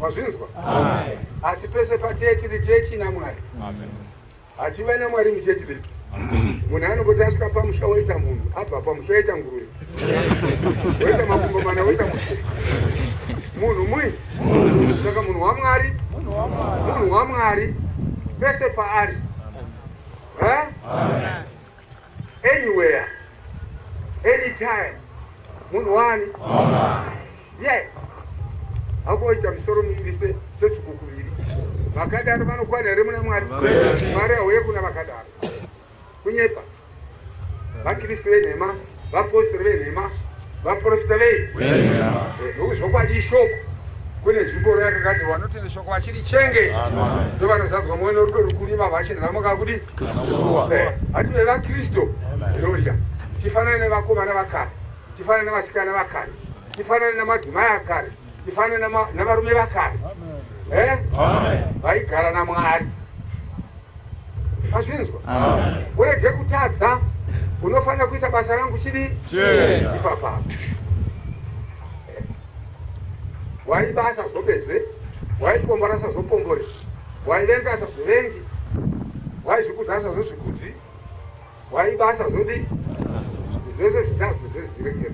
Wazvinzwa? Asi pese patiri tichina Mwari. Hative naMwari muchechi diki. Munhu anongoti asvika pamusha woita munhu, abva pamusha woita nguruve, woita makumbo mana, woita munhu mui. Saka munhu waMwari pese paari, anywhere, anytime, munhu wani. Yes. Hakuita musoro muirise sesukuku muirise. Vakadaro vanokwana here muna Mwari? Mwari auye kuna vakadaro. Kunyepa. Vakristu venhema, vapostori venhema, vaprofita venhema. Ndokuzokwadi ishoko. Kune nzvimbo yakagadzirwa vanotenda shoko vachirichengeta. Ndovanozadzwa mwoyo norudo rukuru vavachinhama kuti hative vaKristu. Gloria. Tifanane nevakomana vakare, tifanane nevasikana vakare, tifanane namadzimai akare, tifanane navarume vakare. Vaigara naMwari. Azvinzwa? Urege kutadza, unofanira kuita basa rangu chiri ipapa. Waibasa zobezve, waipombora sazopombore, waivenga sazovengi, waizvikudza sazozvikudzi, waibasa zodi zvese zvitatu zvezvirekero.